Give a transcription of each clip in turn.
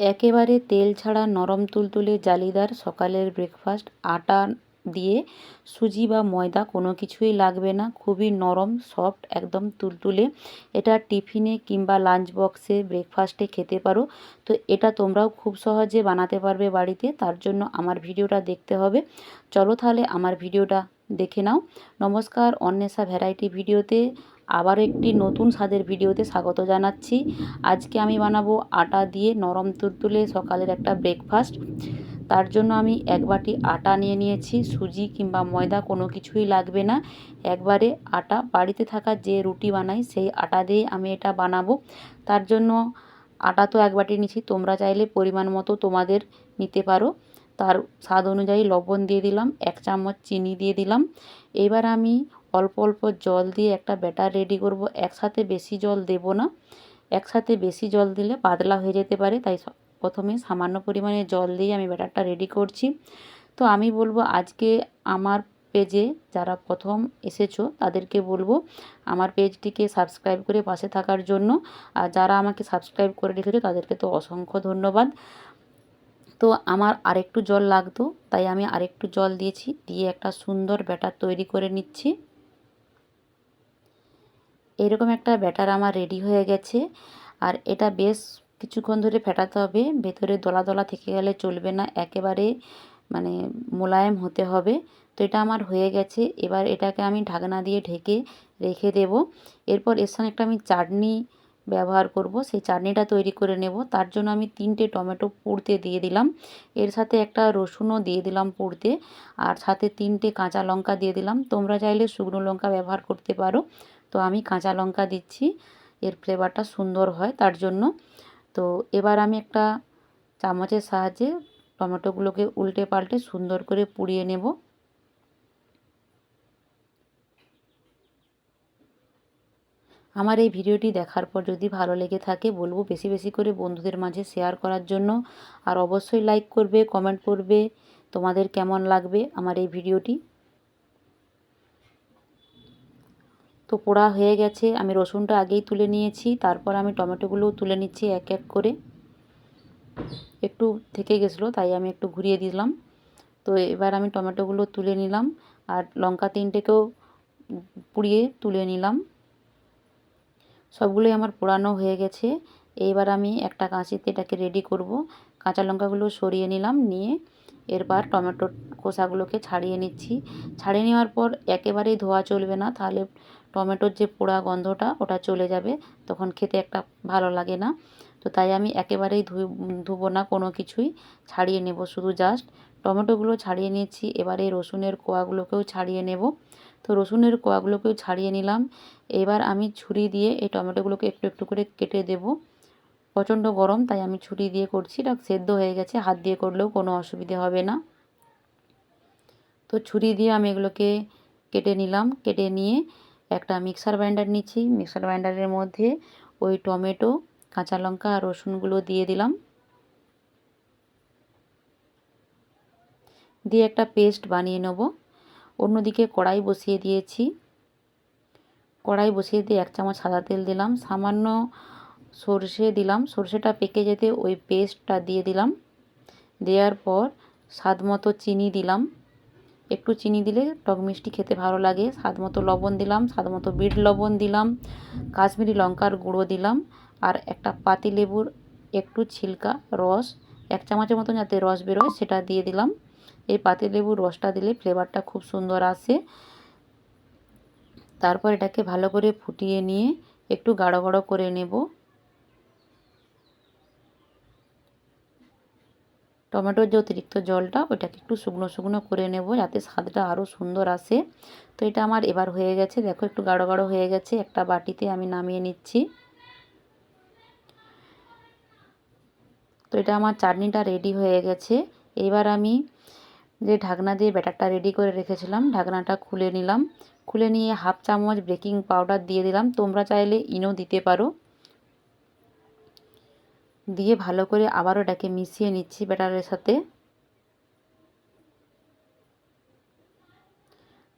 একেবারে তেল ছাড়া নরম তুলতুলে জালিদার সকালের ব্রেকফাস্ট। আটা দিয়ে সুজি বা ময়দা কোনো কিছুই লাগবে না, খুবই নরম সফট একদম তুলতুলে। এটা টিফিনে কিংবা লাঞ্চ বক্সে ব্রেকফাস্টে খেতে পারো। তো এটা তোমরাও খুব সহজে বানাতে পারবে বাড়িতে। তার জন্য আমার ভিডিওটা দেখতে হবে। চলো তাহলে আমার ভিডিওটা দেখে নাও। নমস্কার, অন্বেষা ভ্যারাইটি ভিডিওতে আবার একটি নতুন স্বাদের ভিডিওতে স্বাগত জানাচ্ছি। আজকে আমি বানাবো আটা দিয়ে নরম তুলতুলে সকালের একটা ব্রেকফাস্ট। তার জন্য আমি এক বাটি আটা নিয়ে নিয়েছি। সুজি কিংবা ময়দা কোনো কিছুই লাগবে না, একবারে আটা, বাড়িতে থাকা যে রুটি বানাই সেই আটা দিয়ে আমি এটা বানাবো। তার জন্য আটা তো এক বাটি নিচ্ছি, তোমরা চাইলে পরিমাণ মতো তোমাদের নিতে পারো। তার স্বাদ অনুযায়ী লবণ দিয়ে দিলাম, 1 চামচ চিনি দিয়ে দিলাম। এবার আমি অল্প অল্প জল দিয়ে একটা ব্যাটার রেডি করব। একসাথে বেশি জল দেব না, একসাথে বেশি জল দিলে পাতলা হয়ে যেতে পারে, তাই প্রথমে সামান্য পরিমাণে জল দিয়ে আমি ব্যাটারটা রেডি করছি। তো আমি বলবো আজকে আমার পেজে যারা প্রথম এসেছো তাদেরকে বলবো আমার পেজটিকে সাবস্ক্রাইব করে পাশে থাকার জন্য। আর যারা আমাকে সাবস্ক্রাইব করে রেখেছো তাদেরকে তো অসংখ্য ধন্যবাদ। তো আমার আরেকটু জল লাগতো, তাই আমি আরেকটু জল দিয়েছি, দিয়ে একটা সুন্দর ব্যাটার তৈরি করে নিচ্ছি। এরকম একটা ব্যাটার আমার রেডি হয়ে গেছে। আর এটা বেশ কিছুক্ষণ ধরে ফেটাতে হবে, ভেতরে দলা দলা থেকে গেলে চলবে না, একেবারে মানে মোলায়েম হতে হবে। তো এটা আমার হয়ে গেছে। এবার এটাকে আমি ঢাকনা দিয়ে ঢেকে রেখে দেব। এরপর এর সঙ্গে একটা আমি চাটনি ব্যবহার করব, সেই চাটনিটা তৈরি করে নেব। তার জন্য আমি 3টে টমেটো পুড়তে দিয়ে দিলাম, এর সাথে একটা রসুনও দিয়ে দিলাম পুড়তে, আর সাথে 3টে কাঁচা লঙ্কা দিয়ে দিলাম। তোমরা চাইলে শুকনো লঙ্কা ব্যবহার করতে পারো, তো আমি কাঁচা লঙ্কা দিচ্ছি, এর ফ্লেভারটা সুন্দর হয় তার জন্য। তো এবার আমি একটা চামচের সাহায্যে টমেটোগুলোকে উল্টে পাল্টে সুন্দর করে পুড়িয়ে নেব। আমার এই ভিডিওটি দেখার পর যদি ভালো লেগে থাকে বলবো বেশি বেশি করে বন্ধুদের মাঝে শেয়ার করার জন্য। আর অবশ্যই লাইক করবে, কমেন্ট করবে তোমাদের কেমন লাগবে আমার এই ভিডিওটি। তো পোড়া হয়ে গেছে, আমি রসুনটা আগেই তুলে নিয়েছি, তারপর আমি টমেটোগুলোও তুলে নিচ্ছি এক এক করে। একটু থেকে গেছিলো তাই আমি একটু ঘুরিয়ে দিলাম। তো এবার আমি টমেটোগুলো তুলে নিলাম, আর লঙ্কা 3টেকেও পুড়িয়ে তুলে নিলাম। সবগুলোই আমার পোড়ানো হয়ে গেছে। এইবার আমি একটা কাঁচিতে এটাকে রেডি করব। কাঁচা লঙ্কাগুলো সরিয়ে নিলাম, নিয়ে এরপর টমেটোর খোসাগুলোকে ছাড়িয়ে নিচ্ছি। ছাড়িয়ে নেওয়ার পর একেবারেই ধোয়া চলবে না, তাহলে টমেটোর যে পোড়া গন্ধটা ওটা চলে যাবে, তখন খেতে একটা ভালো লাগে না। তো তাই আমি একেবারেই ধুবো না কোনো কিছুই, ছাড়িয়ে নেব শুধু জাস্ট। টমেটোগুলো ছাড়িয়ে নিচ্ছি, এবারে রসুনের কোয়াগুলোকেও ছাড়িয়ে নেব। তো রসুনের কোয়াগুলোকেও ছাড়িয়ে নিলাম। এবার আমি ছুরি দিয়ে এই টমেটোগুলোকে একটু একটু করে কেটে দেব। প্রচণ্ড গরম তাই আমি ছুরি দিয়ে করছি, এটা সেদ্ধ হয়ে গেছে, হাত দিয়ে করলেও কোনো অসুবিধে হবে না। তো ছুরি দিয়ে আমি এগুলোকে কেটে নিলাম। কেটে নিয়ে একটা মিক্সার গ্রাইন্ডার নিচ্ছি, মিক্সার গ্রাইন্ডারের মধ্যে ওই টমেটো, কাঁচা লঙ্কা আর রসুনগুলো দিয়ে দিলাম, দিয়ে একটা পেস্ট বানিয়ে নেব। অন্যদিকে কড়াই বসিয়ে দিয়েছি, কড়াই বসিয়ে দিয়ে 1 চামচ সাদা তেল দিলাম, সামান্য সর্ষে দিলাম, সর্ষেটা পেকে যেতে ওই পেস্টটা দিয়ে দিলাম। দেওয়ার পর স্বাদ মতো চিনি দিলাম, একটু চিনি দিলে টক মিষ্টি খেতে ভালো লাগে। স্বাদ মতো লবণ দিলাম, স্বাদ মতো বিট লবণ দিলাম, কাশ্মীরি লঙ্কার গুঁড়ো দিলাম, আর একটা পাতিলেবুর একটু ছিলকা রস, 1 চামচের মতন যাতে রস বেরোয় সেটা দিয়ে দিলাম। এই পাতিলেবুর রসটা দিলে ফ্লেভারটা খুব সুন্দর আসে। তারপর এটাকে ভালো করে ফুটিয়ে নিয়ে একটু গাঢ় গাঢ় করে নেব। টমেটোর যে অতিরিক্ত জলটা ওটাকে একটু শুকনো শুকনো করে নেব, যাতে স্বাদটা আরও সুন্দর আসে। তো এটা আমার এবার হয়ে গেছে, দেখো একটু গাঢ় গাঢ় হয়ে গেছে। একটা বাটিতে আমি নামিয়ে নিচ্ছি। তো এটা আমার চাটনিটা রেডি হয়ে গেছে। এবার আমি যে ঢাকনা দিয়ে ব্যাটারটা রেডি করে রেখেছিলাম, ঢাকনাটা খুলে নিলাম। খুলে নিয়ে 1/2 চামচ বেকিং পাউডার দিয়ে দিলাম, তোমরা চাইলে ইনো দিতে পারো। দিয়ে ভালো করে আবারও এটাকে মিশিয়ে নিচ্ছি ব্যাটারের সাথে।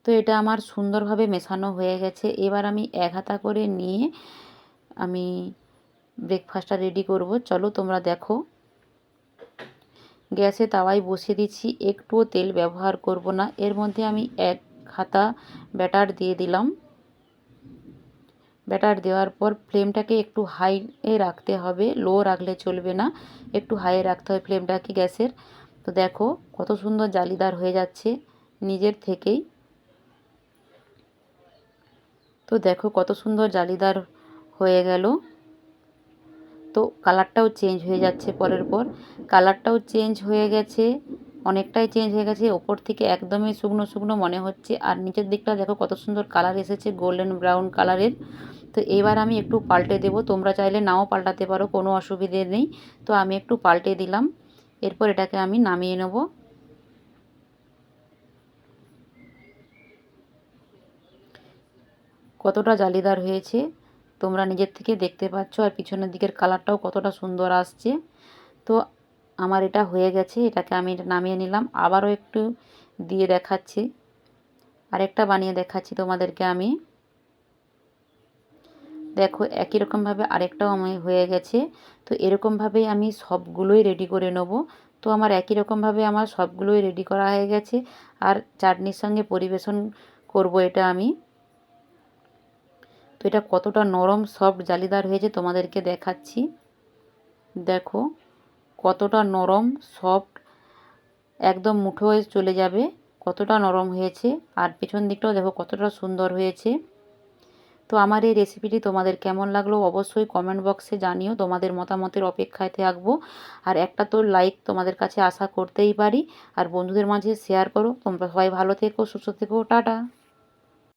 তো এটা আমার সুন্দরভাবে মেশানো হয়ে গেছে। এবার আমি এক হাতা করে নিয়ে আমি ব্রেকফাস্টটা রেডি করব। চলো তোমরা দেখো। গ্যাসে তাওয়ায় বসিয়ে দিচ্ছি, একটুও তেল ব্যবহার করব না। এর মধ্যে আমি 1 হাতা ব্যাটার দিয়ে দিলাম। ব্যাটার দেওয়ার পর ফ্লেমটাকে একটু হাইয়ে রাখতে হবে, লো রাখলে চলবে না, একটু হাইয়ে রাখতে হবে ফ্লেমটাকে গ্যাসের। তো দেখো কত সুন্দর জালিদার হয়ে যাচ্ছে নিজের থেকেই। তো দেখো কত সুন্দর জালিদার হয়ে গেল। তো কালারটাও চেঞ্জ হয়ে যাচ্ছে পরের পর, কালারটাও চেঞ্জ হয়ে গেছে, অনেকটাই চেঞ্জ হয়ে গেছে। ওপর থেকে একদমই শুকনো শুকনো মনে হচ্ছে, আর নিচের দিকটা দেখো কত সুন্দর কালার এসেছে, গোল্ডেন ব্রাউন কালারের। তো এবার আমি একটু পাল্টে দেব, তোমরা চাইলে নাও পাল্টাতে পারো, কোনো অসুবিধে নেই। তো আমি একটু পাল্টে দিলাম, এরপর এটাকে আমি নামিয়ে নেব। কতটা জালিদার হয়েছে তোমরা নিজের থেকে দেখতে পাচ্ছ, আর পিছনের দিকের কালারটাও কতটা সুন্দর আসছে। তো আমার এটা হয়ে গেছে, এটাকে আমি নামিয়ে নিলাম। আবারও একটু দিয়ে দেখাচ্ছি, আরেকটা বানিয়ে দেখাচ্ছি তোমাদেরকে আমি। দেখো একই রকমভাবে আরেকটাও আমার হয়ে গেছে। তো এরকমভাবেই আমি সবগুলোই রেডি করে নেব। তো আমার একই রকমভাবে আমার সবগুলোই রেডি করা হয়ে গেছে, আর চাটনির সঙ্গে পরিবেশন করব এটা আমি। তো এটা কতটা নরম সফট জালিদার হয়েছে তোমাদেরকে দেখাচ্ছি। দেখো কতটা নরম সফট, একদম মুঠো হয়ে চলে যাবে, কতটা নরম হয়েছে। আর পেছন দিকটাও দেখো কতটা সুন্দর হয়েছে। তো আমার এই রেসিপিটি তোমাদের কেমন লাগলো অবশ্যই কমেন্ট বক্সে জানিও, তোমাদের মতামতের অপেক্ষায় থাকবো। আর একটা তো লাইক তোমাদের কাছে আশা করতেই পারি, আর বন্ধুদের মাঝে শেয়ার করো। তোমরা সবাই ভালো থেকো, সুস্থ থেকো, টাটা।